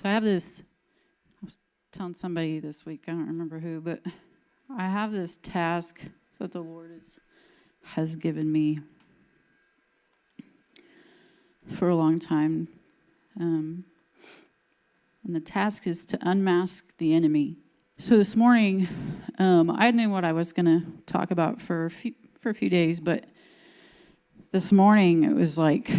So I was telling somebody this week, I don't remember who, but I have this task that the Lord has given me for a long time. And the task is to unmask the enemy. So this morning, I knew what I was going to talk about for a few days, but this morning it was like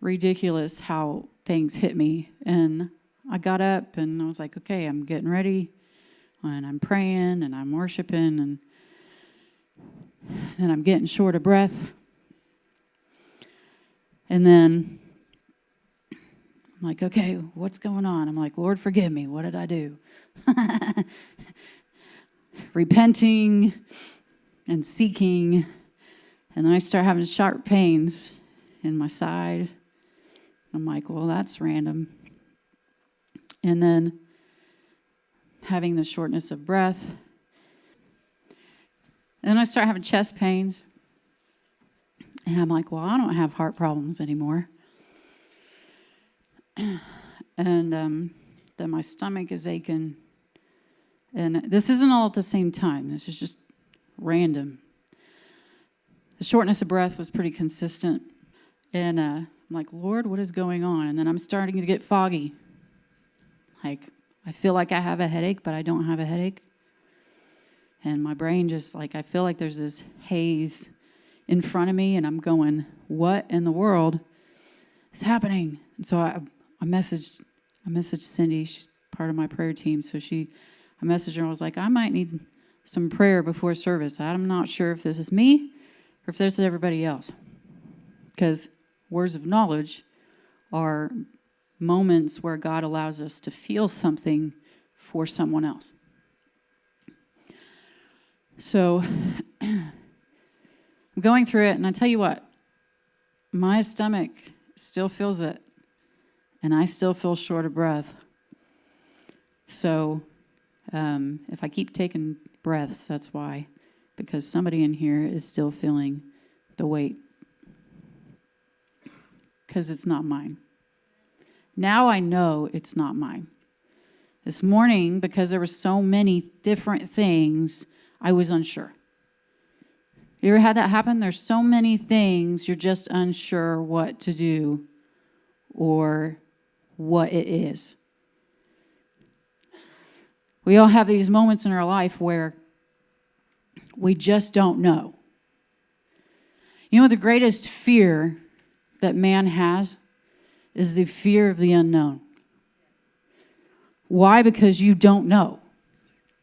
ridiculous how things hit me. And I got up and I was like, okay, I'm getting ready, and I'm praying and I'm worshiping, and then I'm getting short of breath. And then I'm like, okay, what's going on? I'm like, Lord, forgive me. What did I do? Repenting and seeking. And then I start having sharp pains in my side. I'm like, well, that's random. And then having the shortness of breath. And then I start having chest pains. And I'm like, well, I don't have heart problems anymore. And then my stomach is aching. And this isn't all at the same time. This is just random. The shortness of breath was pretty consistent. And I'm like, Lord, what is going on? And then I'm starting to get foggy. Like, I feel like I have a headache, but I don't have a headache. And my brain just I feel like there's this haze in front of me, and I'm going, what in the world is happening? And so I messaged Cindy. She's part of my prayer team. So I messaged her. I was like, I might need some prayer before service. I'm not sure if this is me or if this is everybody else. Because words of knowledge are moments where God allows us to feel something for someone else. So I'm going through it, and I tell you what, my stomach still feels it. And I still feel short of breath. So if I keep taking breaths, that's why. Because somebody in here is still feeling the weight. Because it's not mine. Now I know it's not mine. This morning, because there were so many different things, I was unsure. You ever had that happen? There's so many things, you're just unsure what to do or what it is. We all have these moments in our life where we just don't know. You know, the greatest fear that man has is the fear of the unknown. Why? Because you don't know.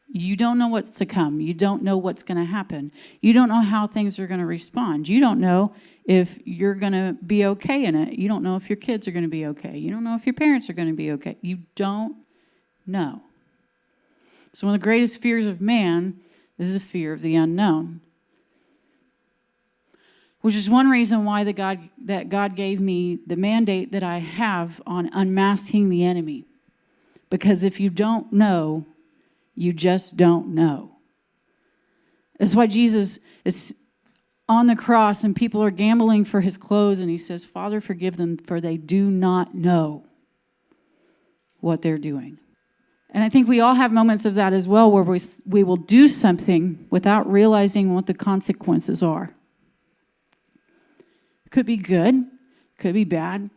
You don't know what's to come. You don't know what's going to happen. You don't know how things are going to respond. You don't know if you're going to be okay in it. You don't know if your kids are going to be okay. You don't know if your parents are going to be okay. You don't know. So one of the greatest fears of man is the fear of the unknown. Which is one reason why God gave me the mandate that I have on unmasking the enemy. Because if you don't know, you just don't know. That's why Jesus is on the cross and people are gambling for his clothes, and he says, Father, forgive them, for they do not know what they're doing. And I think we all have moments of that as well, where we will do something without realizing what the consequences are. Could be good, could be bad.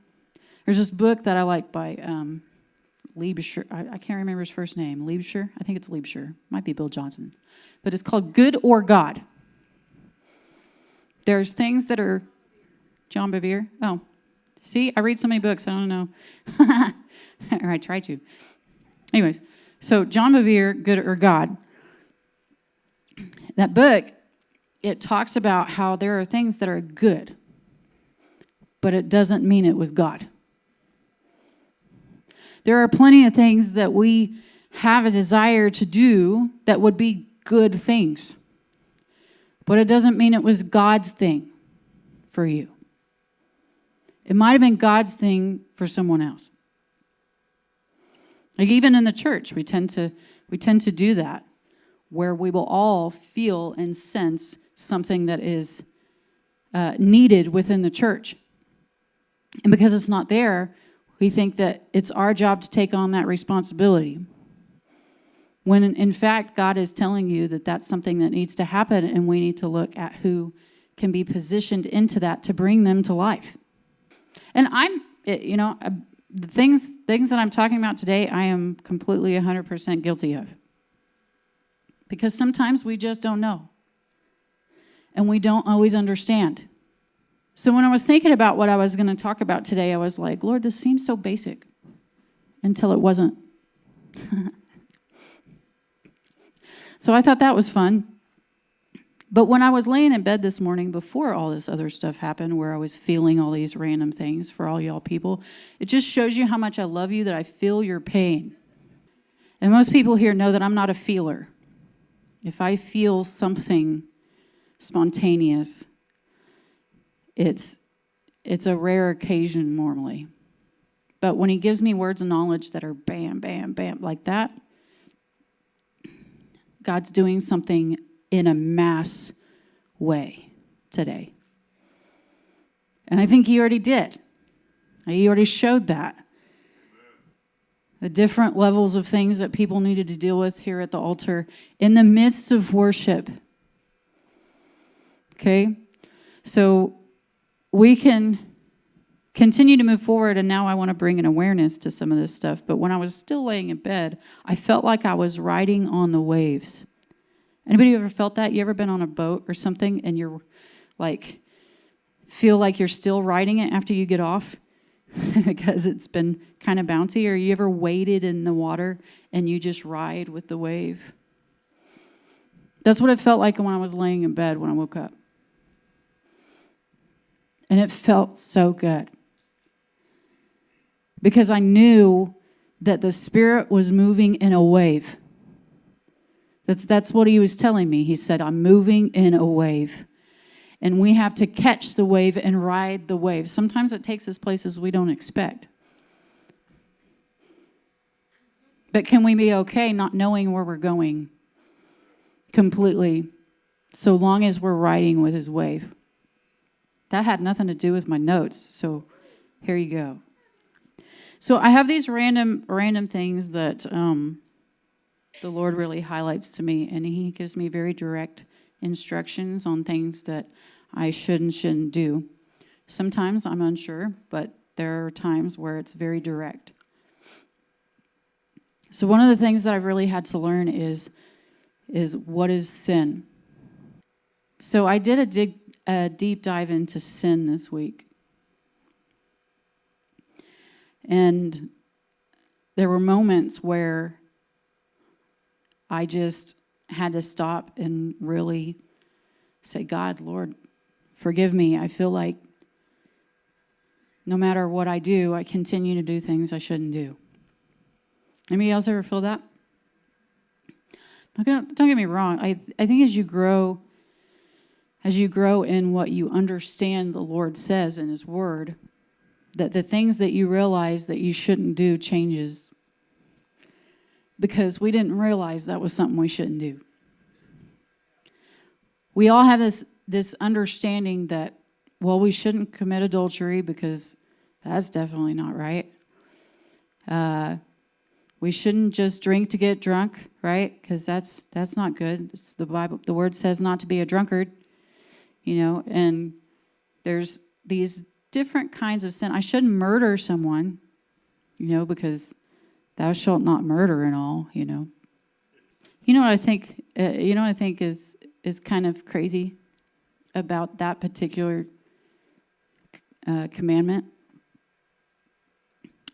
There's this book that I like by Liebscher. I can't remember his first name. Liebscher? I think it's Liebscher. Might be Bill Johnson. But it's called Good or God. There's things that are... John Bevere? Oh. See, I read so many books, I don't know. Or I try to. Anyways, so John Bevere, Good or God. That book, it talks about how there are things that are good, but it doesn't mean it was God. There are plenty of things that we have a desire to do that would be good things. But it doesn't mean it was God's thing for you. It might have been God's thing for someone else. Like even in the church, we tend to do that, where we will all feel and sense something that is needed within the church. And because it's not there, we think that it's our job to take on that responsibility. When in fact, God is telling you that that's something that needs to happen, and we need to look at who can be positioned into that to bring them to life. And the things that I'm talking about today, I am completely 100% guilty of. Because sometimes we just don't know. And we don't always understand. So when I was thinking about what I was going to talk about today, I was like, Lord, this seems so basic. Until it wasn't. So I thought that was fun. But when I was laying in bed this morning before all this other stuff happened, where I was feeling all these random things for all y'all people, it just shows you how much I love you, that I feel your pain. And most people here know that I'm not a feeler. If I feel something spontaneous, it's a rare occasion normally. But when he gives me words of knowledge that are bam, bam, bam, like that, God's doing something in a mass way today. And I think he already did. He already showed that. The different levels of things that people needed to deal with here at the altar in the midst of worship. Okay? So we can continue to move forward, and now I want to bring an awareness to some of this stuff. But when I was still laying in bed, I felt like I was riding on the waves. Anybody ever felt that? You ever been on a boat or something and you're like, feel like you're still riding it after you get off because it's been kind of bouncy? Or you ever waded in the water and you just ride with the wave? That's what it felt like when I was laying in bed when I woke up. And it felt so good. Because I knew that the Spirit was moving in a wave. That's what he was telling me. He said, I'm moving in a wave. And we have to catch the wave and ride the wave. Sometimes it takes us places we don't expect. But can we be okay not knowing where we're going completely, so long as we're riding with his wave? That had nothing to do with my notes, so here you go. So I have these random things that the Lord really highlights to me, and he gives me very direct instructions on things that I shouldn't do. Sometimes I'm unsure, but there are times where it's very direct. So one of the things that I've really had to learn is what is sin? So I did a deep dive into sin this week. And there were moments where I just had to stop and really say, God, Lord, forgive me. I feel like no matter what I do, I continue to do things I shouldn't do. Anybody else ever feel that? Don't get me wrong. I think as you grow in what you understand the Lord says in his word, that the things that you realize that you shouldn't do changes. Because we didn't realize that was something we shouldn't do. We all have this understanding that, well, we shouldn't commit adultery because that's definitely not right. We shouldn't just drink to get drunk, right? Because that's not good. It's the Bible. The word says not to be a drunkard, and there's these different kinds of sin. I shouldn't murder someone, because thou shalt not murder and all, You know what I think? Is kind of crazy about that particular commandment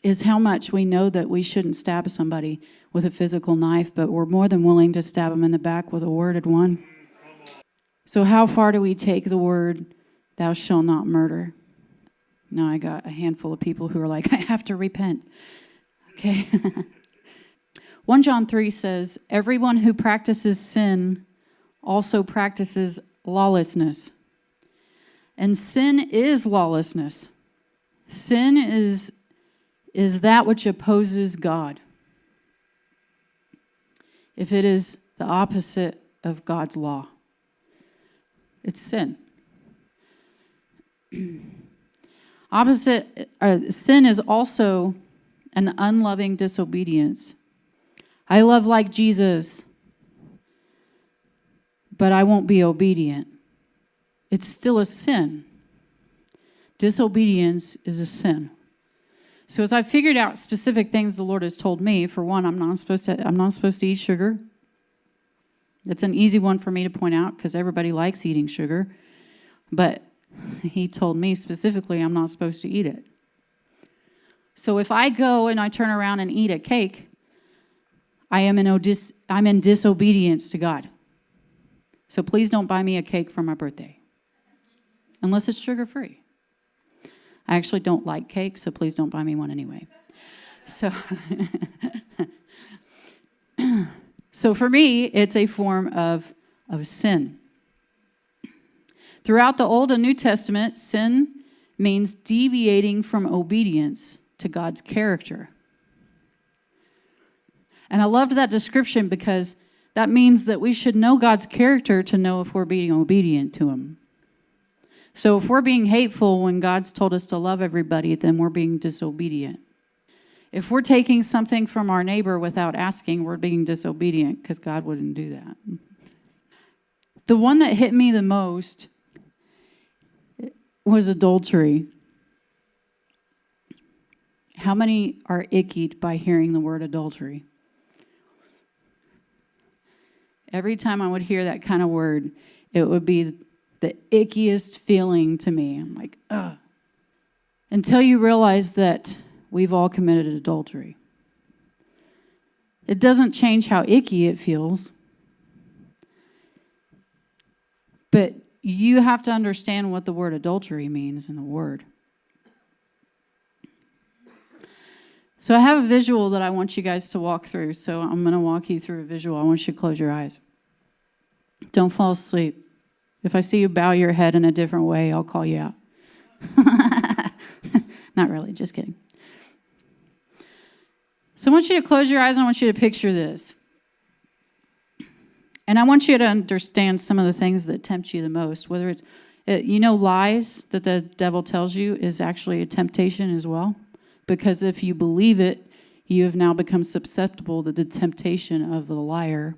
is how much we know that we shouldn't stab somebody with a physical knife, but we're more than willing to stab them in the back with a worded one. So how far do we take the word, thou shalt not murder? Now I got a handful of people who are like, I have to repent. Okay. 1 John 3 says, everyone who practices sin also practices lawlessness. And sin is lawlessness. Sin is that which opposes God. If it is the opposite of God's law, it's sin. Sin is also an unloving disobedience. I love like Jesus, but I won't be obedient. It's still a sin. Disobedience is a sin. So as I figured out specific things the Lord has told me, for one, I'm not supposed to eat sugar. It's an easy one for me to point out because everybody likes eating sugar. But he told me specifically I'm not supposed to eat it. So if I go and I turn around and eat a cake, I'm in disobedience to God. So please don't buy me a cake for my birthday. Unless it's sugar-free. I actually don't like cake, so please don't buy me one anyway. So for me, it's a form of sin. Throughout the Old and New Testament, sin means deviating from obedience to God's character. And I loved that description because that means that we should know God's character to know if we're being obedient to him. So if we're being hateful when God's told us to love everybody, then we're being disobedient. If we're taking something from our neighbor without asking, we're being disobedient because God wouldn't do that. The one that hit me the most was adultery. How many are ickied by hearing the word adultery? Every time I would hear that kind of word, it would be the ickiest feeling to me. I'm like, ugh. Until you realize that we've all committed adultery. It doesn't change how icky it feels. But you have to understand what the word adultery means in the word. So I have a visual that I want you guys to walk through. So I'm going to walk you through a visual. I want you to close your eyes. Don't fall asleep. If I see you bow your head in a different way, I'll call you out. Not really, just kidding. So I want you to close your eyes and I want you to picture this. And I want you to understand some of the things that tempt you the most, whether it's, lies that the devil tells you is actually a temptation as well. Because if you believe it, you have now become susceptible to the temptation of the liar.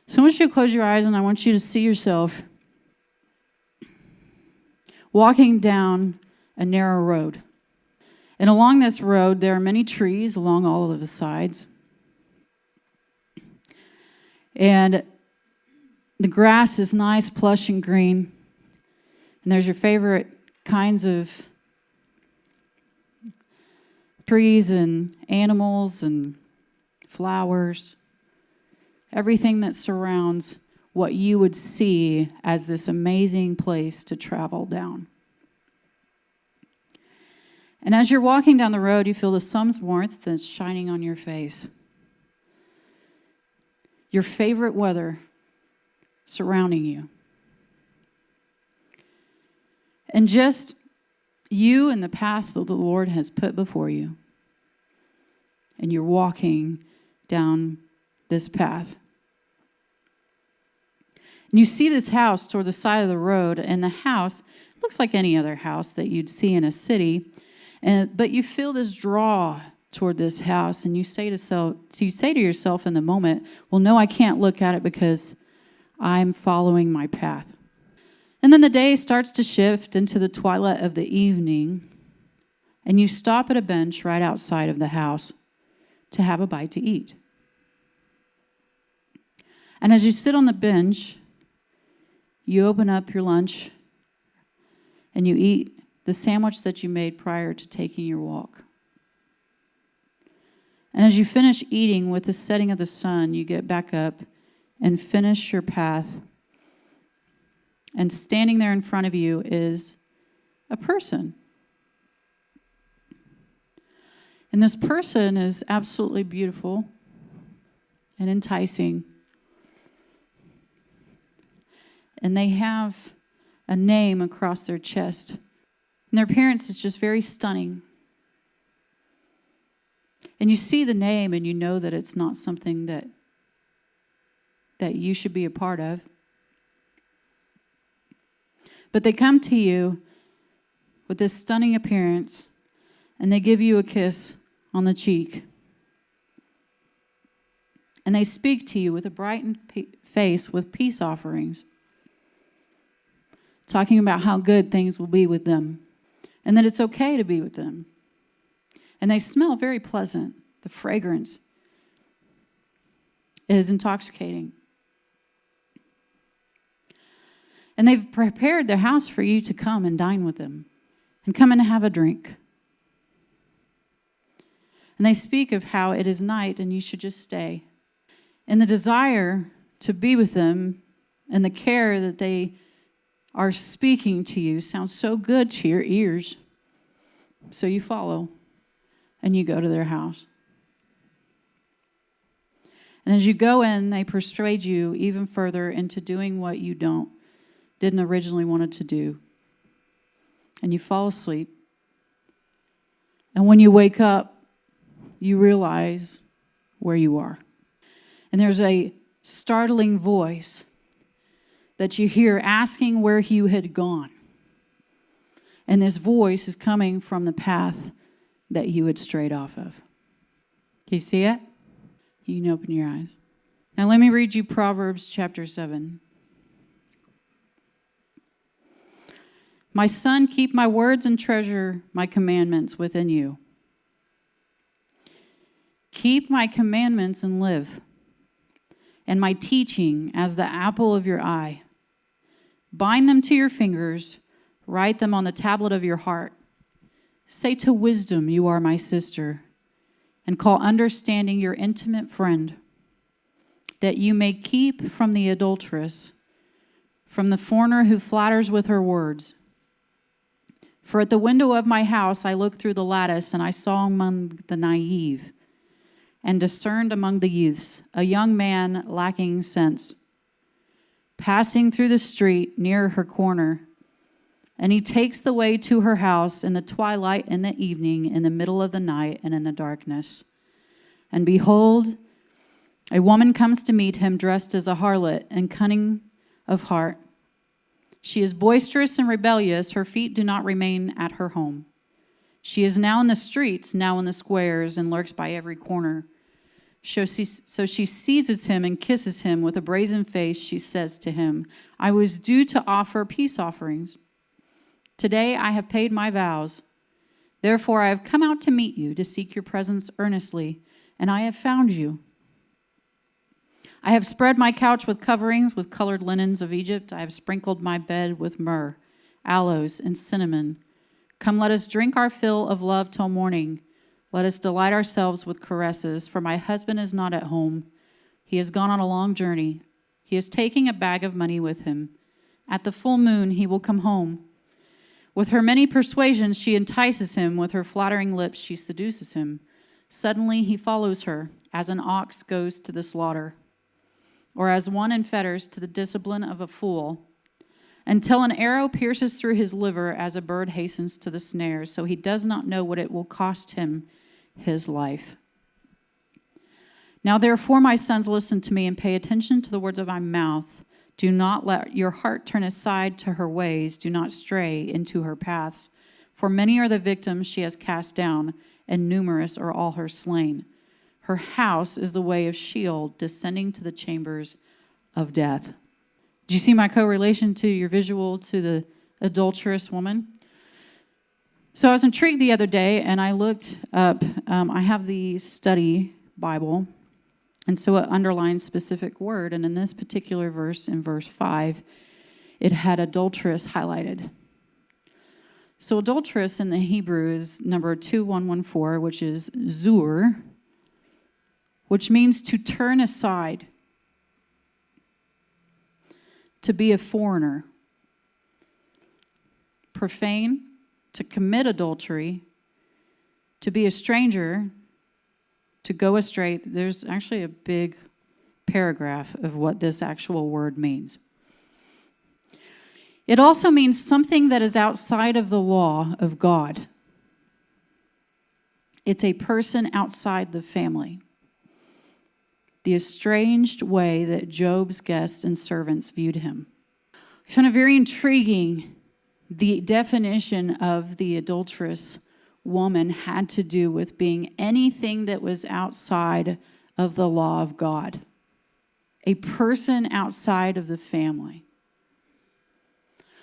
So I want you to close your eyes and I want you to see yourself walking down a narrow road. And along this road, there are many trees along all of the sides. And the grass is nice, plush, and green. And there's your favorite kinds of trees and animals and flowers. Everything that surrounds what you would see as this amazing place to travel down. And as you're walking down the road, you feel the sun's warmth that's shining on your face. Your favorite weather surrounding you. And just you and the path that the Lord has put before you. And you're walking down this path. And you see this house toward the side of the road, and the house looks like any other house that you'd see in a city. But you feel this draw toward this house, and you say to yourself in the moment, well, no, I can't look at it because I'm following my path. And then the day starts to shift into the twilight of the evening, and you stop at a bench right outside of the house to have a bite to eat. And as you sit on the bench, you open up your lunch and you eat the sandwich that you made prior to taking your walk. And as you finish eating with the setting of the sun, you get back up and finish your path. And standing there in front of you is a person. And this person is absolutely beautiful and enticing. And they have a name across their chest. And their appearance is just very stunning. And you see the name and you know that it's not something that you should be a part of. But they come to you with this stunning appearance, and they give you a kiss on the cheek. And they speak to you with a brightened face with peace offerings, talking about how good things will be with them and that it's okay to be with them. And they smell very pleasant. The fragrance is intoxicating. And they've prepared their house for you to come and dine with them and come and have a drink. And they speak of how it is night and you should just stay. And the desire to be with them and the care that they are speaking to you sounds so good to your ears. So you follow and you go to their house. And as you go in, they persuade you even further into doing what you didn't originally wanted to do. And you fall asleep. And when you wake up, you realize where you are. And there's a startling voice that you hear asking where you had gone. And this voice is coming from the path that you had strayed off of. Can you see it? You can open your eyes. Now let me read you Proverbs chapter 7. My son, keep my words and treasure my commandments within you. Keep my commandments and live, and my teaching as the apple of your eye. Bind them to your fingers, write them on the tablet of your heart. Say to wisdom, you are my sister, and call understanding your intimate friend, that you may keep from the adulteress, from the foreigner who flatters with her words. For at the window of my house I looked through the lattice, and I saw among the naive, and discerned among the youths a young man lacking sense, passing through the street near her corner. And he takes the way to her house in the twilight, in the evening, in the middle of the night, and in the darkness. And behold, a woman comes to meet him dressed as a harlot and cunning of heart. She is boisterous and rebellious. Her feet do not remain at her home. She is now in the streets, now in the squares, and lurks by every corner. So she seizes him and kisses him. With a brazen face, she says to him, I was due to offer peace offerings. Today I have paid my vows. Therefore I have come out to meet you, to seek your presence earnestly, and I have found you. I have spread my couch with coverings, with colored linens of Egypt. I have sprinkled my bed with myrrh, aloes, and cinnamon. Come, let us drink our fill of love till morning. Let us delight ourselves with caresses, for my husband is not at home. He has gone on a long journey. He is taking a bag of money with him. At the full moon he will come home. With her many persuasions she entices him. With her flattering lips she seduces him. Suddenly he follows her, as an ox goes to the slaughter, or as one in fetters to the discipline of a fool, until an arrow pierces through his liver, as a bird hastens to the snare, so he does not know what it will cost him his life. Now therefore, my sons, listen to me and pay attention to the words of my mouth. Do not let your heart turn aside to her ways. Do not stray into her paths. For many are the victims she has cast down, and numerous are all her slain. Her house is the way of Sheol, descending to the chambers of death. Do you see my correlation to your visual to the adulterous woman? So I was intrigued the other day, and I looked up, I have the study Bible, and so it underlines specific word, and in this particular verse, in verse 5, it had adulteress highlighted. So adulteress in the Hebrew is number 2114, which is zur, which means to turn aside, to be a foreigner, profane, to commit adultery, to be a stranger, to go astray. There's actually a big paragraph of what this actual word means. It also means something that is outside of the law of God. It's a person outside the family. The estranged way that Job's guests and servants viewed him. I found it very intriguing the definition of the adulterous woman had to do with being anything that was outside of the law of God. A person outside of the family.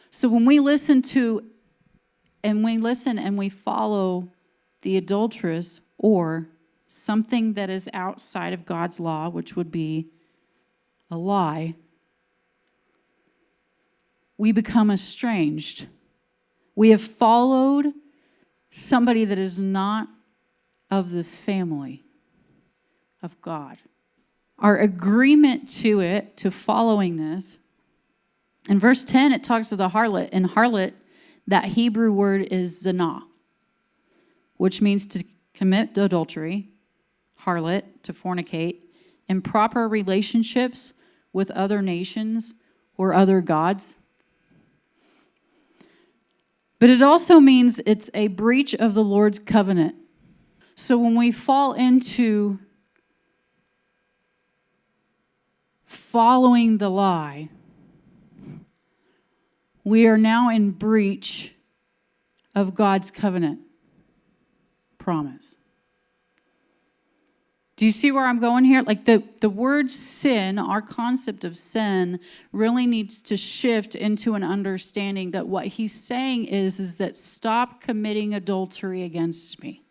So when we listen and we follow the adulteress or something that is outside of God's law, which would be a lie, we become estranged. We have followed somebody that is not of the family of God. Our agreement to following this, in verse 10, it talks of the harlot. And harlot, that Hebrew word is zanah, which means to commit adultery, harlot, to fornicate, improper relationships with other nations or other gods. But it also means it's a breach of the Lord's covenant. So when we fall into following the lie, we are now in breach of God's covenant promise. Do you see where I'm going here? Like the word sin, our concept of sin, really needs to shift into an understanding that what he's saying is that stop committing adultery against me.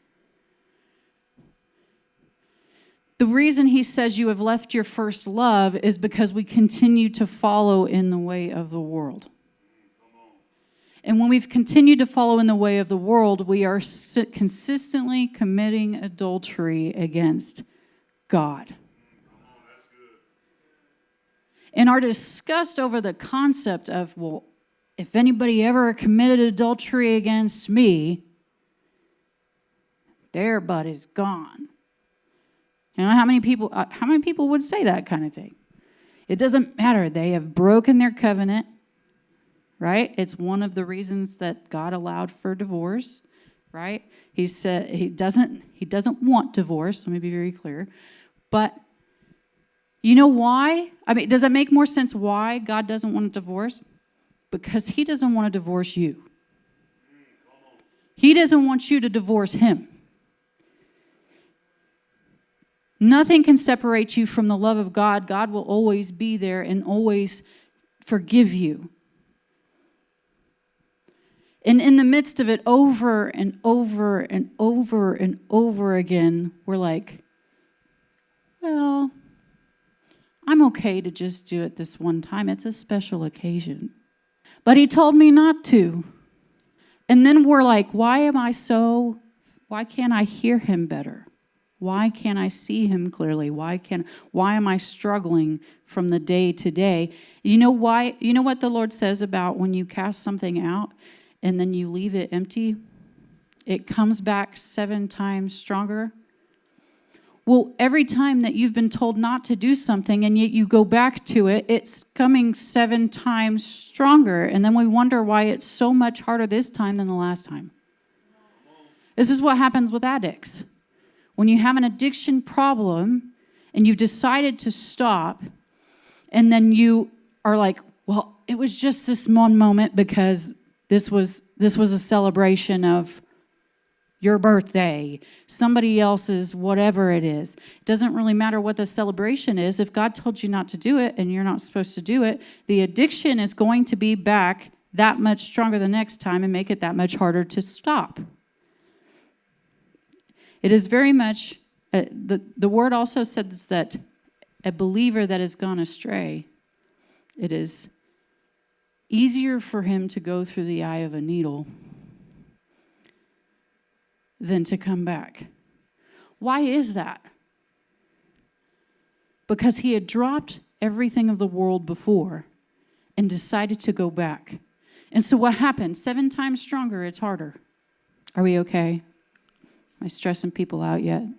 The reason he says you have left your first love is because we continue to follow in the way of the world. And when we've continued to follow in the way of the world, we are consistently committing adultery against God. And are discussed over the concept of, well, if anybody ever committed adultery against me, their butt is gone. You know how many people would say that kind of thing? It doesn't matter. They have broken their covenant, right? It's one of the reasons that God allowed for divorce, right? He said he doesn't want divorce. Let me be very clear. But you know why? I mean, does it make more sense why God doesn't want a divorce? Because he doesn't want to divorce you. He doesn't want you to divorce him. Nothing can separate you from the love of God. God will always be there and always forgive you. And in the midst of it, over and over and over and over again, we're like, well, I'm okay to just do it this one time. It's a special occasion. But he told me not to. And then we're like, why can't I hear him better? Why can't I see him clearly? Why am I struggling from the day to day? You know why? You know what the Lord says about when you cast something out and then you leave it empty? It comes back 7 times stronger. Well, every time that you've been told not to do something and yet you go back to it, it's coming 7 times stronger. And then we wonder why it's so much harder this time than the last time. This is what happens with addicts. When you have an addiction problem and you've decided to stop, and then you are like, well, it was just this one moment because this was a celebration of your birthday, somebody else's, whatever it is. It doesn't really matter what the celebration is. If God told you not to do it and you're not supposed to do it, the addiction is going to be back that much stronger the next time and make it that much harder to stop. It is very much, the word also says that a believer that has gone astray, it is easier for him to go through the eye of a needle than to come back. Why is that? Because he had dropped everything of the world before and decided to go back. And so what happened? 7 times stronger, it's harder. Are we okay? Am I stressing people out yet? I'm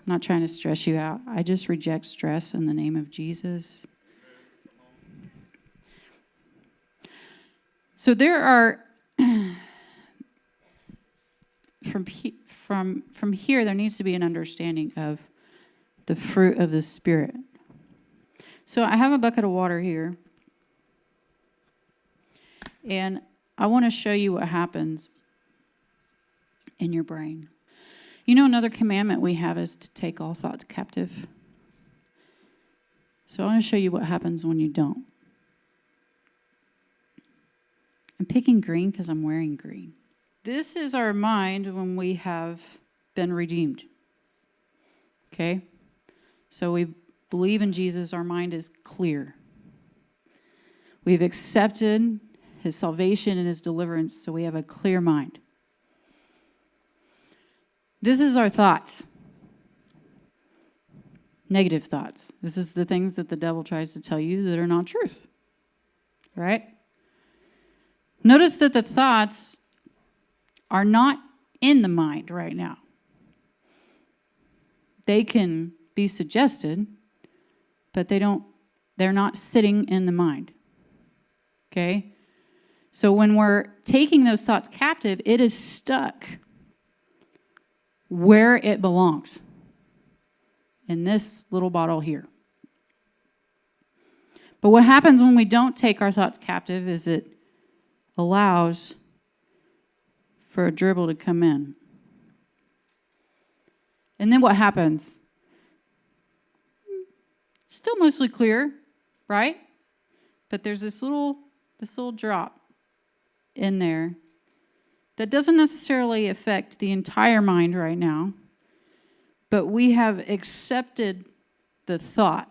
not trying to stress you out. I just reject stress in the name of Jesus. So there are, from here, there needs to be an understanding of the fruit of the Spirit. So I have a bucket of water here. And I want to show you what happens in your brain. You know, another commandment we have is to take all thoughts captive. So I want to show you what happens when you don't. I'm picking green because I'm wearing green. This is our mind when we have been redeemed. Okay? So we believe in Jesus. Our mind is clear. We've accepted his salvation and his deliverance, so we have a clear mind. This is our thoughts. Negative thoughts. This is the things that the devil tries to tell you that are not truth. Right? Notice that the thoughts are not in the mind right now. They can be suggested, but they're not sitting in the mind. Okay? So when we're taking those thoughts captive, it is stuck where it belongs. In this little bottle here. But what happens when we don't take our thoughts captive is it allows for a dribble to come in. And then what happens? It's still mostly clear, right? But there's this little drop in there that doesn't necessarily affect the entire mind right now. But we have accepted the thought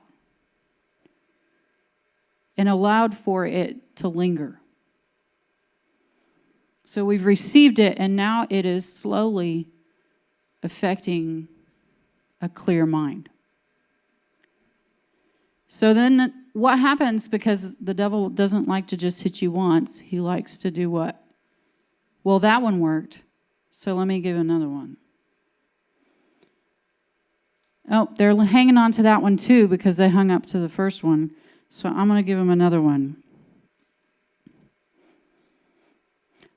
and allowed for it to linger. So we've received it, and now it is slowly affecting a clear mind. So then what happens, because the devil doesn't like to just hit you once, he likes to do what? Well, that one worked, so let me give another one. Oh, they're hanging on to that one too because they hung up to the first one. So I'm going to give them another one.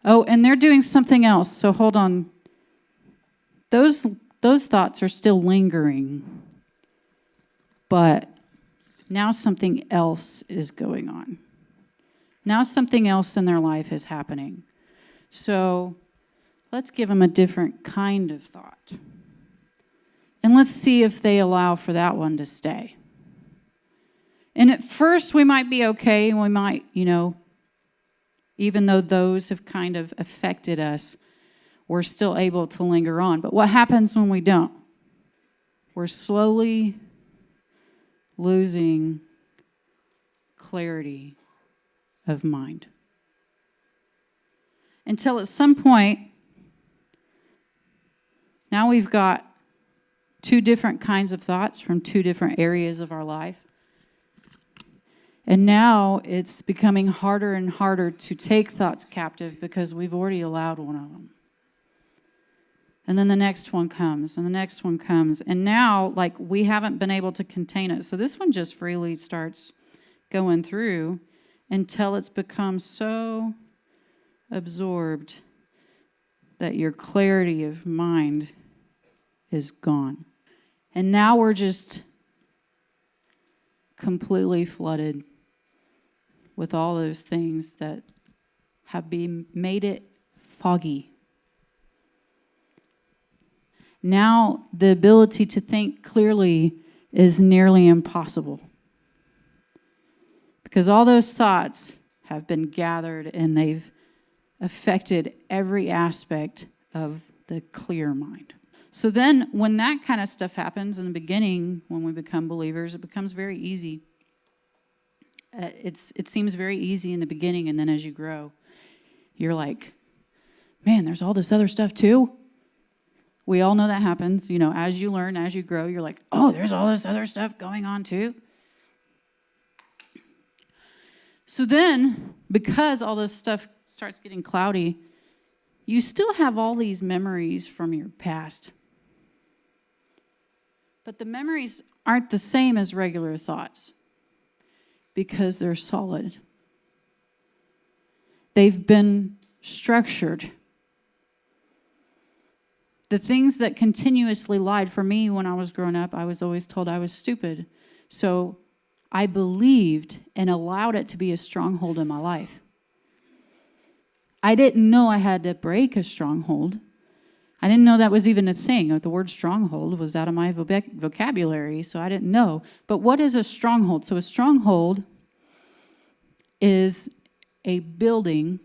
Oh, and they're doing something else. So hold on. Those thoughts are still lingering. But now something else is going on. Now something else in their life is happening. So let's give them a different kind of thought. And let's see if they allow for that one to stay. And at first we might be okay, and we might, even though those have kind of affected us, we're still able to linger on. But what happens when we don't? We're slowly losing clarity of mind. Until at some point, now we've got two different kinds of thoughts from two different areas of our life. And now it's becoming harder and harder to take thoughts captive because we've already allowed one of them. And then the next one comes, and the next one comes. And now, we haven't been able to contain it. So this one just freely starts going through until it's become so absorbed that your clarity of mind is gone. And now we're just completely flooded with all those things that have made it foggy. Now the ability to think clearly is nearly impossible. Because all those thoughts have been gathered and they've affected every aspect of the clear mind. So then when that kind of stuff happens in the beginning, when we become believers, it becomes very easy. It seems very easy in the beginning, and then as you grow, you're like, man, there's all this other stuff too. We all know that happens. As you learn, as you grow, you're like, oh, there's all this other stuff going on too. So then, because all this stuff starts getting cloudy, you still have all these memories from your past. But the memories aren't the same as regular thoughts because they're solid. They've been structured. The things that continuously lied for me when I was growing up, I was always told I was stupid. So I believed and allowed it to be a stronghold in my life. I didn't know I had to break a stronghold. I didn't know that was even a thing. The word stronghold was out of my vocabulary, so I didn't know. But what is a stronghold? So a stronghold is a building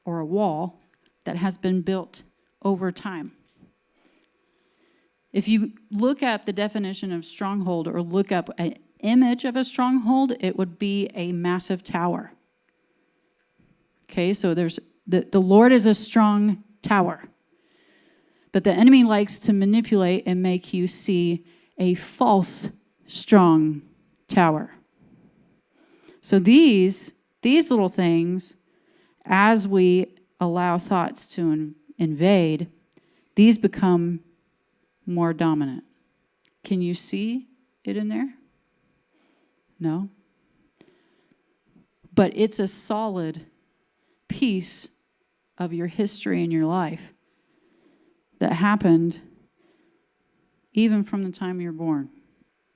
or a wall that has been built over time. If you look up the definition of stronghold or look up an image of a stronghold, it would be a massive tower. Okay, so there's the Lord is a strong tower. But the enemy likes to manipulate and make you see a false strong tower. So these little things, as we allow thoughts to invade, these become more dominant. Can you see it in there? No. But it's a solid piece of your history in your life that happened even from the time you're born.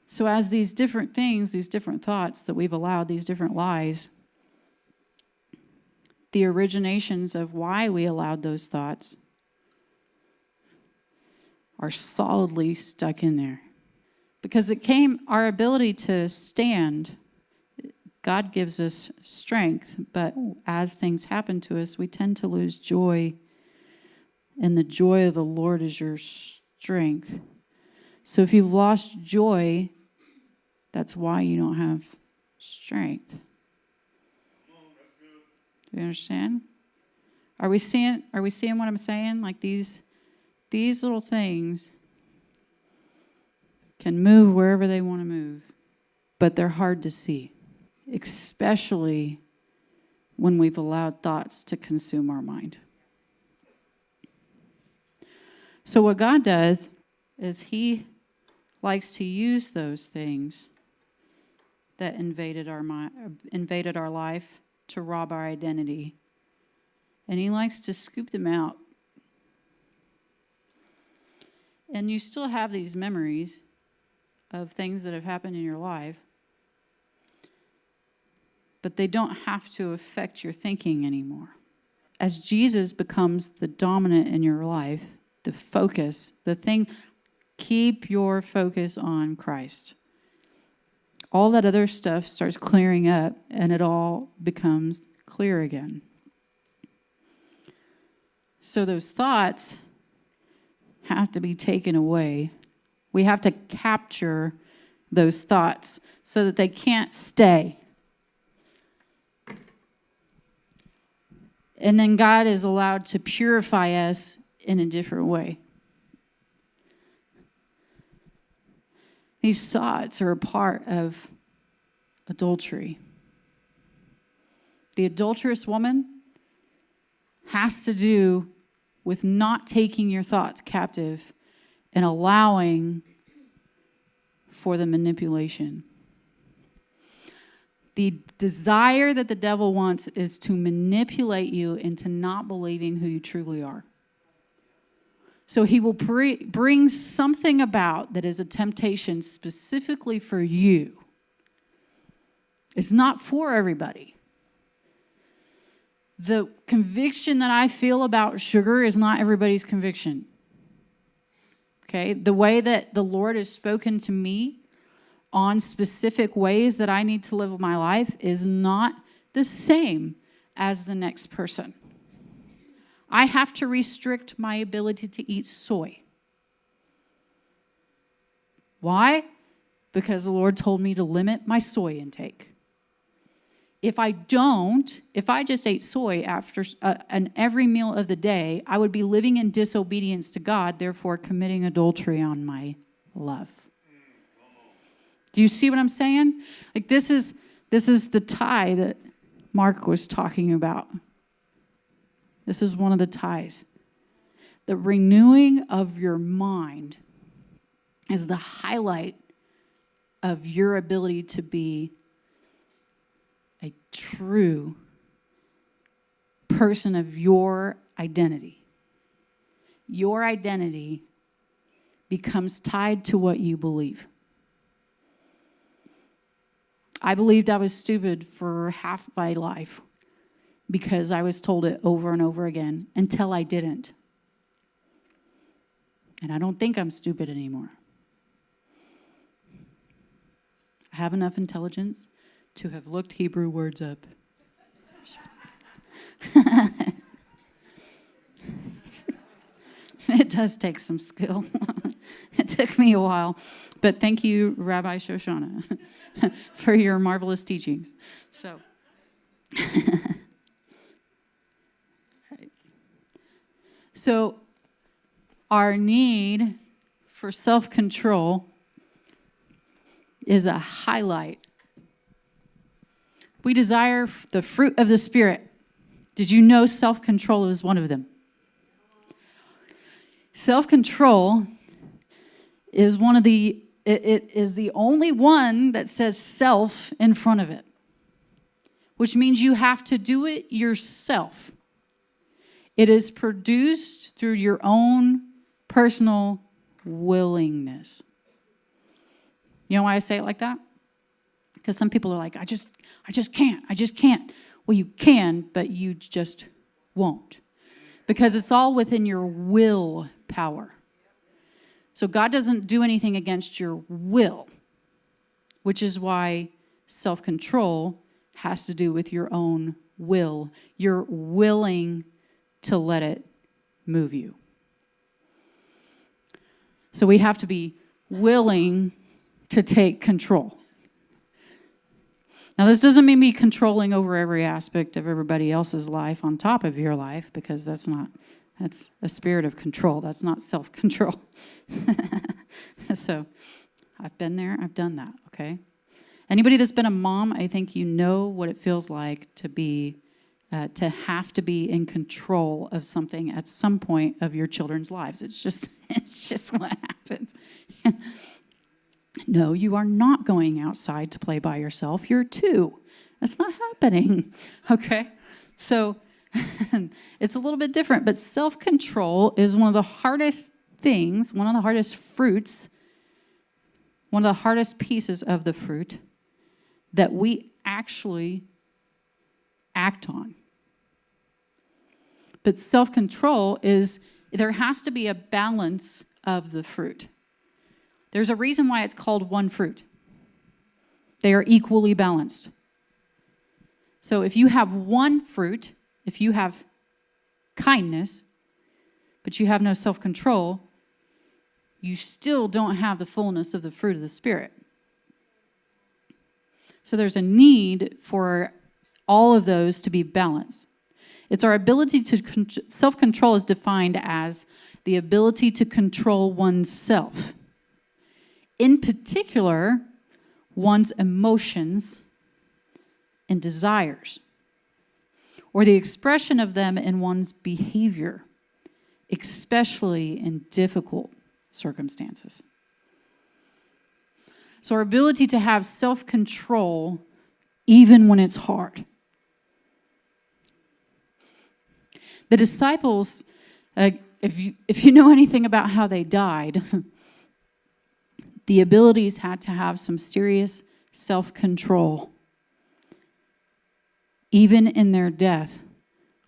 So as these different things, these different thoughts that we've allowed, these different lies, the originations of why we allowed those thoughts are solidly stuck in there. Because our ability to stand, God gives us strength, but as things happen to us, we tend to lose joy. And the joy of the Lord is your strength. So if you've lost joy, that's why you don't have strength. Do you understand? Are we seeing what I'm saying? Like these little things can move wherever they want to move, but they're hard to see, especially when we've allowed thoughts to consume our mind. So what God does is he likes to use those things that invaded our life to rob our identity. And he likes to scoop them out. And you still have these memories of things that have happened in your life, but they don't have to affect your thinking anymore. As Jesus becomes the dominant in your life, the focus, the thing, keep your focus on Christ. All that other stuff starts clearing up and it all becomes clear again. So those thoughts have to be taken away. We have to capture those thoughts so that they can't stay. And then God is allowed to purify us in a different way. These thoughts are a part of adultery. The adulterous woman has to do with not taking your thoughts captive and allowing for the manipulation. The desire that the devil wants is to manipulate you into not believing who you truly are. So he will bring something about that is a temptation specifically for you. It's not for everybody. The conviction that I feel about sugar is not everybody's conviction. Okay? The way that the Lord has spoken to me on specific ways that I need to live my life is not the same as the next person. I have to restrict my ability to eat soy. Why? Because the Lord told me to limit my soy intake. If I just ate soy after every meal of the day, I would be living in disobedience to God, therefore committing adultery on my love. Do you see what I'm saying? Like this is the tie that Mark was talking about. This is one of the ties. The renewing of your mind is the highlight of your ability to be a true person of your identity. Your identity becomes tied to what you believe. I believed I was stupid for half my life. because I was told it over and over again until I didn't. And I don't think I'm stupid anymore. I have enough intelligence to have looked Hebrew words up. It does take some skill. It took me a while. But thank you, Rabbi Shoshana, for your marvelous teachings. So our need for self-control is a highlight. We desire the fruit of the Spirit. Did you know self-control is one of them? Self-control is it is the only one that says self in front of it, which means you have to do it yourself. It is produced through your own personal willingness. You know why I say it like that? Because some people are like, I just can't. Well, you can, but you just won't. Because it's all within your will power. So God doesn't do anything against your will, which is why self-control has to do with your own will. You're willing to let it move you. So we have to be willing to take control. Now, this doesn't mean be controlling over every aspect of everybody else's life on top of your life, because that's a spirit of control. That's not self-control. So I've been there. I've done that, okay? Anybody that's been a mom, I think you know what it feels like to have to be in control of something at some point of your children's lives. It's just what happens. No, you are not going outside to play by yourself. You're 2. That's not happening, okay? So it's a little bit different, but self-control is one of the hardest things, one of the hardest fruits, one of the hardest pieces of the fruit that we actually act on. But self-control there has to be a balance of the fruit. There's a reason why it's called one fruit. They are equally balanced. So if you have one fruit, if you have kindness, but you have no self-control, you still don't have the fullness of the fruit of the Spirit. So there's a need for all of those to be balanced. It's our ability to, self-control is defined as the ability to control oneself. In particular, one's emotions and desires, or the expression of them in one's behavior, especially in difficult circumstances. So our ability to have self-control even when it's hard. The disciples, if you know anything about how they died, the abilities had to have some serious self-control, even in their death,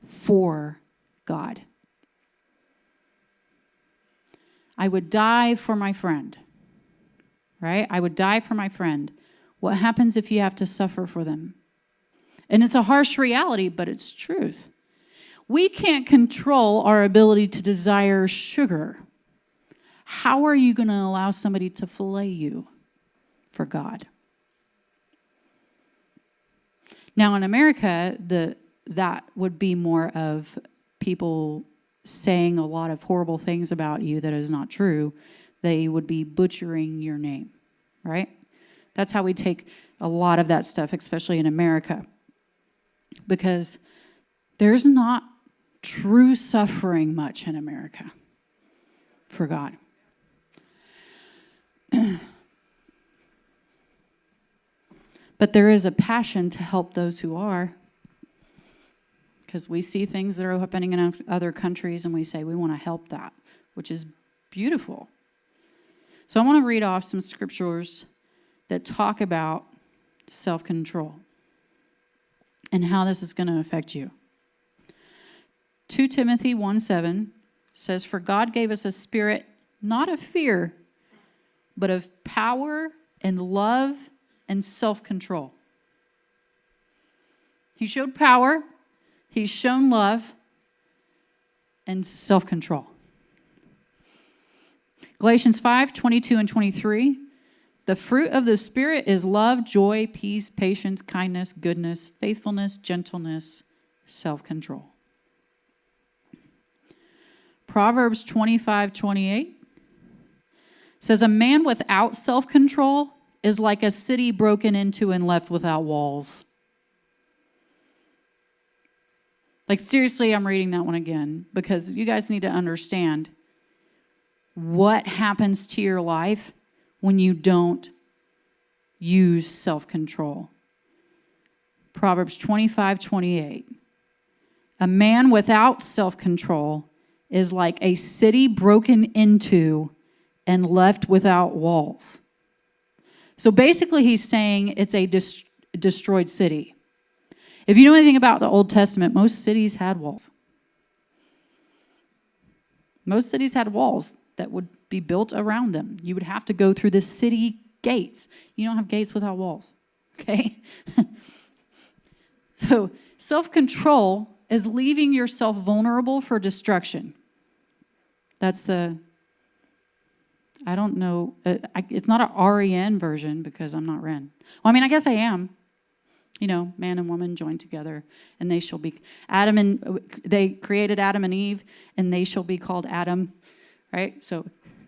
for God. I would die for my friend, right? I would die for my friend. What happens if you have to suffer for them? And it's a harsh reality, but it's truth. We can't control our ability to desire sugar. How are you going to allow somebody to fillet you for God? Now, in America, that would be more of people saying a lot of horrible things about you that is not true. They would be butchering your name, right? That's how we take a lot of that stuff, especially in America. Because there's not true suffering much in America for God. But there is a passion to help those who are. Because we see things that are happening in other countries and we say we want to help that, which is beautiful. So I want to read off some scriptures that talk about self-control and how this is going to affect you. 2 Timothy 1:7 says, "For God gave us a spirit not of fear, but of power and love and self-control." He showed power, he's shown love, and self-control. Galatians 5:22 and 23. "The fruit of the Spirit is love, joy, peace, patience, kindness, goodness, faithfulness, gentleness, self-control." Proverbs 25:28 says, "A man without self-control is like a city broken into and left without walls." Like, seriously, I'm reading that one again because you guys need to understand what happens to your life when you don't use self-control. Proverbs 25:28. "A man without self-control is like a city broken into and left without walls." So basically he's saying it's a destroyed city. If you know anything about the Old Testament, most cities had walls. Most cities had walls that would be built around them. You would have to go through the city gates. You don't have gates without walls, okay? So self-control is leaving yourself vulnerable for destruction. That's I don't know, it's not an REN version because I'm not Ren. Well, I mean, I guess I am. You know, man and woman joined together, and they shall be they created Adam and Eve, and they shall be called Adam, right? So,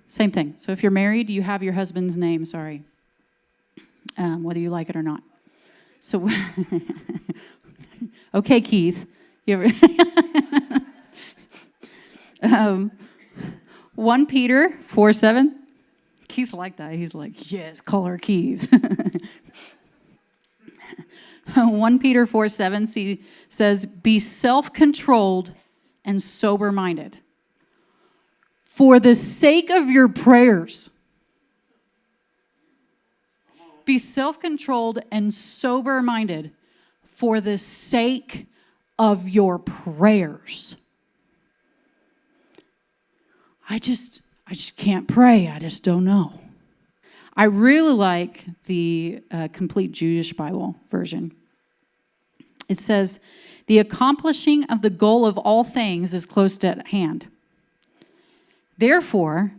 same thing. So if you're married, you have your husband's name, sorry, whether you like it or not. So, okay, Keith. You ever 1 Peter 4:7. Keith liked that. He's like, yes, call her Keith. 1 Peter 4:7 says, "Be self-controlled and sober-minded for the sake of your prayers." Be self-controlled and sober-minded for the sake of your prayers. I just can't pray. I just don't know. I really like the Complete Jewish Bible version. It says, "The accomplishing of the goal of all things is close at hand. Therefore,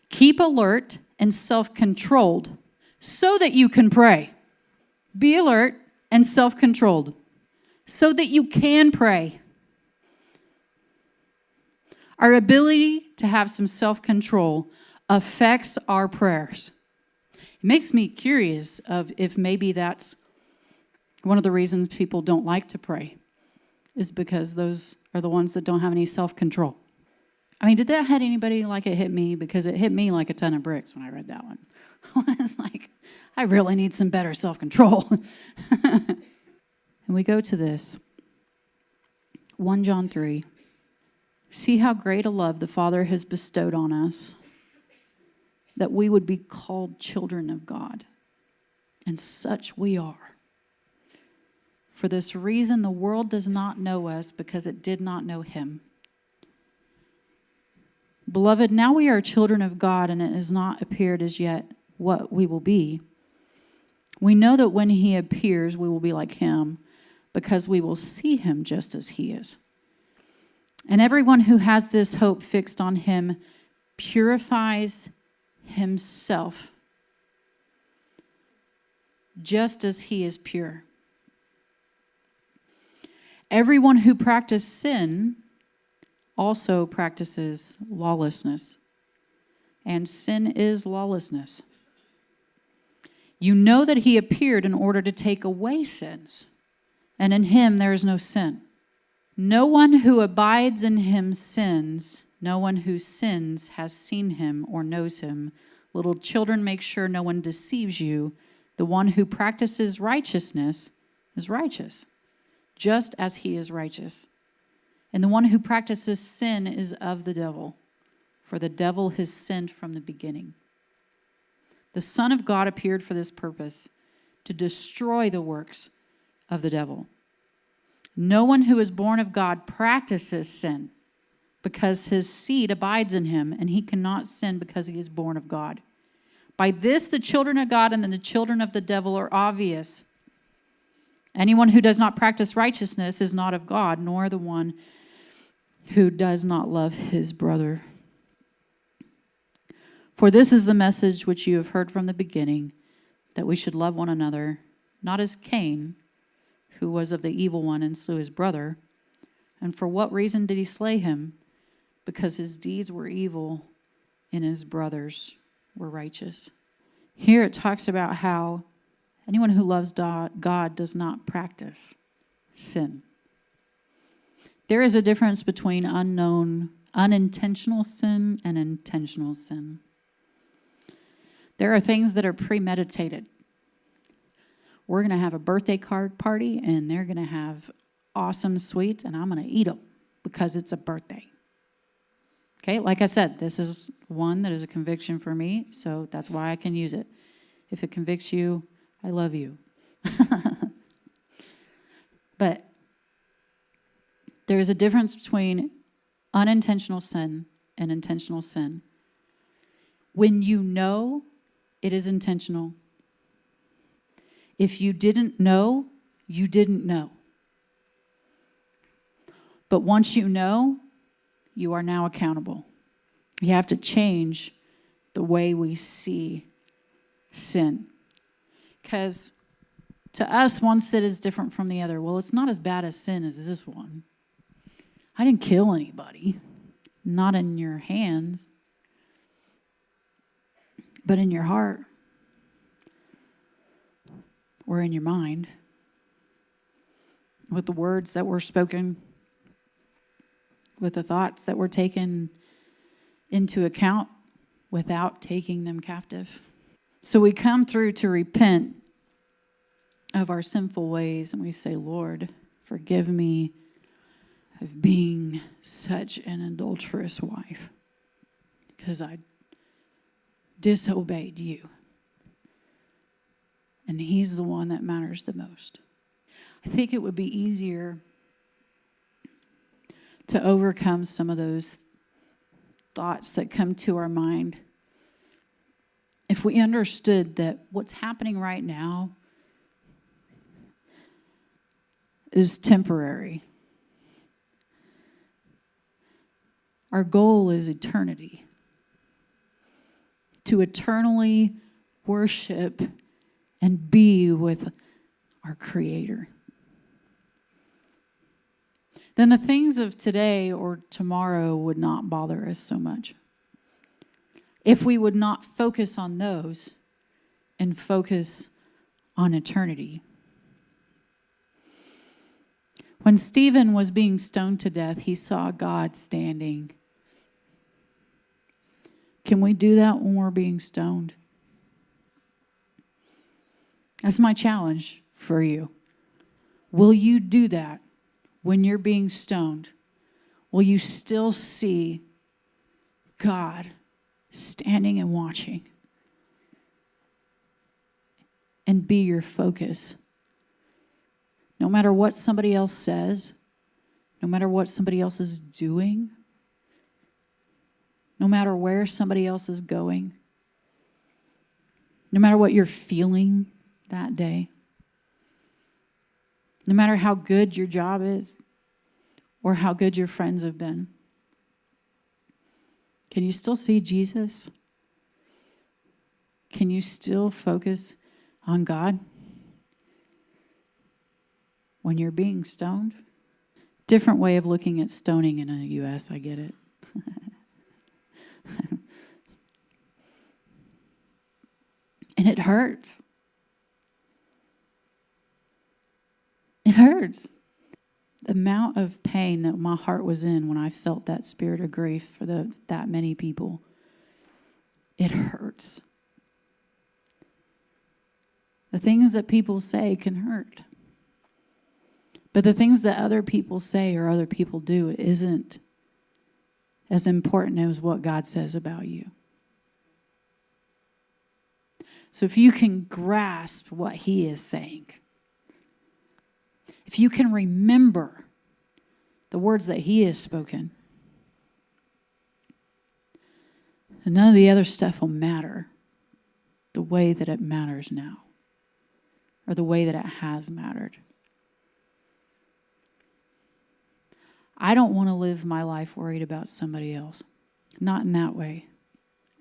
keep alert and self-controlled so that you can pray." Be alert and self-controlled so that you can pray. Our ability to have some self-control affects our prayers. It makes me curious of if maybe that's one of the reasons people don't like to pray, is because those are the ones that don't have any self-control. I mean, did that hit anybody like it hit me? Because it hit me like a ton of bricks when I read that one. I was like, I really need some better self-control. And we go to this. 1 John 3. "See how great a love the Father has bestowed on us, that we would be called children of God. And such we are. For this reason, the world does not know us, because it did not know him. Beloved, now we are children of God, and it has not appeared as yet what we will be. We know that when he appears, we will be like him, because we will see him just as he is. And everyone who has this hope fixed on him purifies himself, just as he is pure. Everyone who practices sin also practices lawlessness, and sin is lawlessness. You know that he appeared in order to take away sins, and in him there is no sin. No one who abides in him sins. No one who sins has seen him or knows him. Little children, make sure no one deceives you. The one who practices righteousness is righteous, just as he is righteous. And the one who practices sin is of the devil, for the devil has sinned from the beginning. The Son of God appeared for this purpose, to destroy the works of the devil. No one who is born of God practices sin, because his seed abides in him, and he cannot sin because he is born of God. By this, the children of God and the children of the devil are obvious. Anyone who does not practice righteousness is not of God, nor the one who does not love his brother. For this is the message which you have heard from the beginning, that we should love one another, not as Cain, who was of the evil one and slew his brother. And for what reason did he slay him? Because his deeds were evil and his brothers were righteous. Here it talks about how anyone who loves God does not practice sin. There is a difference between unintentional sin and intentional sin. There are things that are premeditated. We're going to have a birthday card party, and they're going to have awesome sweets, and I'm going to eat them because it's a birthday. Okay, like I said, this is one that is a conviction for me, so that's why I can use it. If it convicts you, I love you. But there is a difference between unintentional sin and intentional sin. When you know, it is intentional. If you didn't know, you didn't know. But once you know, you are now accountable. You have to change the way we see sin. Because to us, one sin is different from the other. Well, it's not as bad as sin as this one. I didn't kill anybody. Not in your hands, but in your heart or in your mind. With the words that were spoken, with the thoughts that were taken into account without taking them captive. So we come through to repent of our sinful ways, and we say, Lord, forgive me of being such an adulterous wife because I disobeyed you. And he's the one that matters the most. I think it would be easier to overcome some of those thoughts that come to our mind if we understood that what's happening right now is temporary. Our goal is eternity. To eternally worship and be with our Creator. Then the things of today or tomorrow would not bother us so much. If we would not focus on those and focus on eternity. When Stephen was being stoned to death, he saw God standing. Can we do that when we're being stoned? That's my challenge for you. Will you do that when you're being stoned? Will you still see God standing and watching and be your focus? No matter what somebody else says, no matter what somebody else is doing, no matter where somebody else is going, no matter what you're feeling that day, no matter how good your job is or how good your friends have been, can you still see Jesus? Can you still focus on God when you're being stoned? Different way of looking at stoning in the U.S., I get it. And it hurts. It hurts. The amount of pain that my heart was in when I felt that spirit of grief for that many people, it hurts. The things that people say can hurt. But the things that other people say or other people do isn't as important as what God says about you. So if you can grasp what He is saying, if you can remember the words that he has spoken, and none of the other stuff will matter the way that it matters now, or the way that it has mattered. I don't want to live my life worried about somebody else. Not in that way.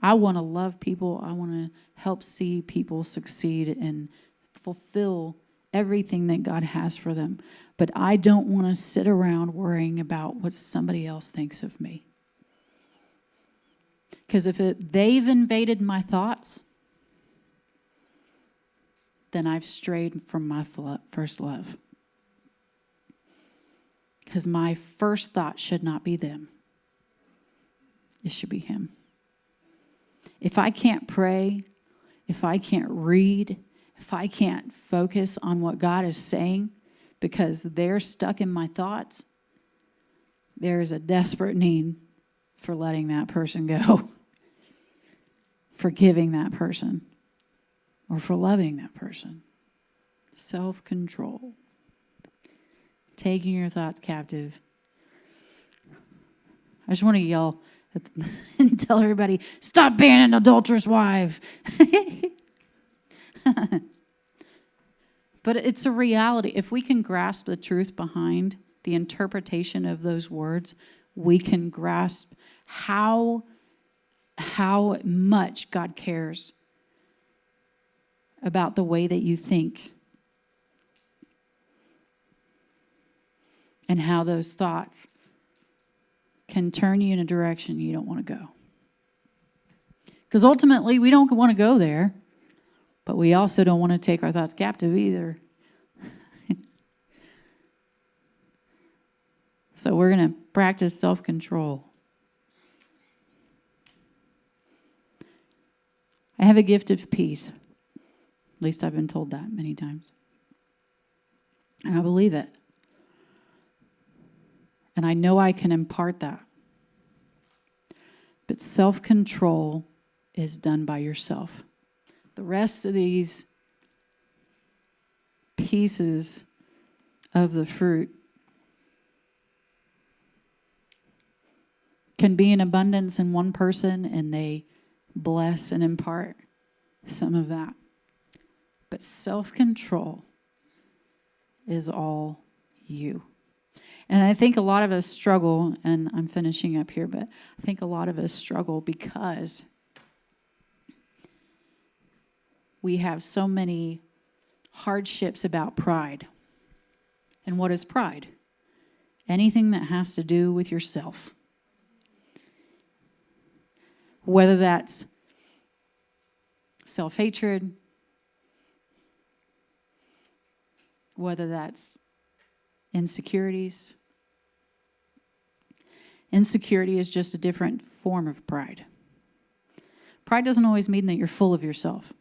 I want to love people. I want to help see people succeed and fulfill everything that God has for them. But I don't want to sit around worrying about what somebody else thinks of me. Because if they've invaded my thoughts, then I've strayed from my first love. Because my first thought should not be them. It should be him. If I can't pray, if I can't read, if I can't focus on what God is saying because they're stuck in my thoughts, there's a desperate need for letting that person go, forgiving that person, or for loving that person. Self-control. Taking your thoughts captive. I just want to yell and tell everybody, stop being an adulterous wife. But it's a reality. If we can grasp the truth behind the interpretation of those words, we can grasp how much God cares about the way that you think and how those thoughts can turn you in a direction you don't want to go. Because ultimately, we don't want to go there, but we also don't want to take our thoughts captive either. So we're going to practice self-control. I have a gift of peace. At least I've been told that many times. And I believe it. And I know I can impart that. But self-control is done by yourself. The rest of these pieces of the fruit can be in abundance in one person, and they bless and impart some of that. But self-control is all you. And I think a lot of us struggle, and I'm finishing up here, but I think a lot of us struggle because we have so many hardships about pride. And what is pride? Anything that has to do with yourself. Whether that's self-hatred, whether that's insecurities. Insecurity is just a different form of pride. Pride doesn't always mean that you're full of yourself.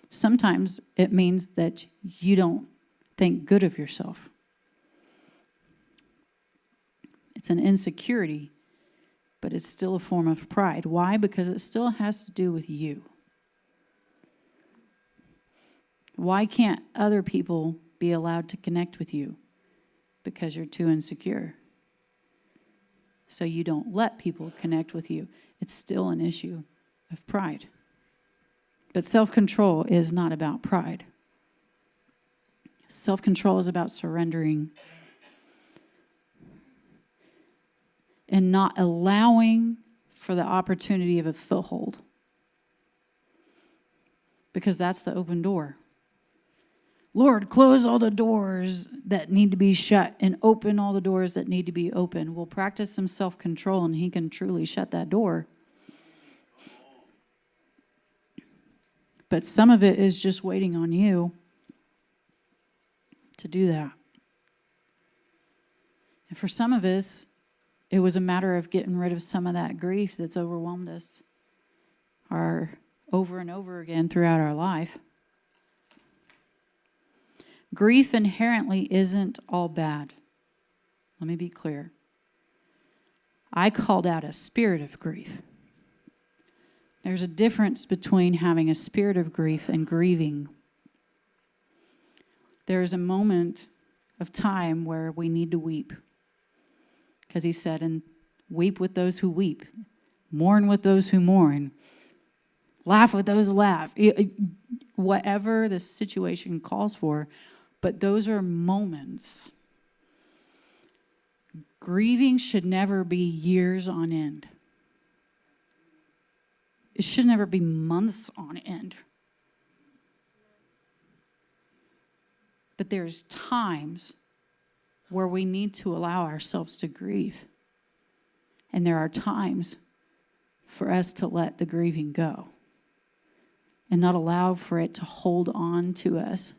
Sometimes it means that you don't think good of yourself. It's an insecurity, but it's still a form of pride. Why? Because it still has to do with you. Why can't other people be allowed to connect with you? Because you're too insecure. So you don't let people connect with you. It's still an issue of pride. But self-control is not about pride. Self-control is about surrendering and not allowing for the opportunity of a foothold. Because that's the open door. Lord, close all the doors that need to be shut and open all the doors that need to be open. We'll practice some self-control and he can truly shut that door. But some of it is just waiting on you to do that. And for some of us, it was a matter of getting rid of some of that grief that's overwhelmed us over and over again throughout our life. Grief inherently isn't all bad. Let me be clear. I called out a spirit of grief. There's a difference between having a spirit of grief and grieving. There's a moment of time where we need to weep. Because he said, and weep with those who weep, mourn with those who mourn, laugh with those who laugh. Whatever the situation calls for, but those are moments. Grieving should never be years on end. It should never be months on end. But there's times where we need to allow ourselves to grieve. And there are times for us to let the grieving go and not allow for it to hold on to us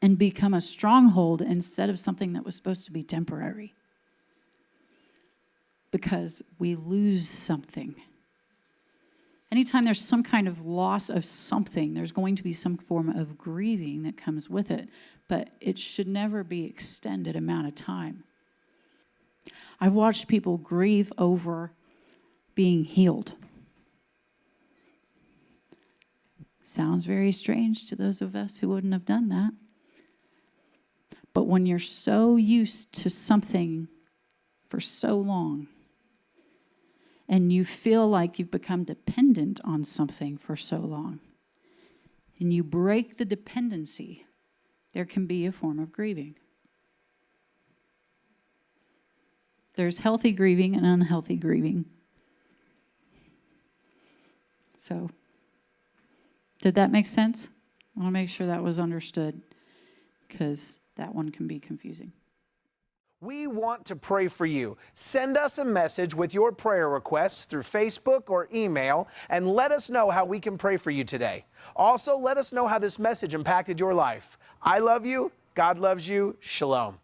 and become a stronghold instead of something that was supposed to be temporary. Because we lose something. Anytime there's some kind of loss of something, there's going to be some form of grieving that comes with it, but it should never be extended amount of time. I've watched people grieve over being healed. Sounds very strange to those of us who wouldn't have done that. But when you're so used to something for so long, and you feel like you've become dependent on something for so long, and you break the dependency, there can be a form of grieving. There's healthy grieving and unhealthy grieving. So, did that make sense? I want to make sure that was understood, because that one can be confusing. We want to pray for you. Send us a message with your prayer requests through Facebook or email and let us know how we can pray for you today. Also, let us know how this message impacted your life. I love you. God loves you. Shalom.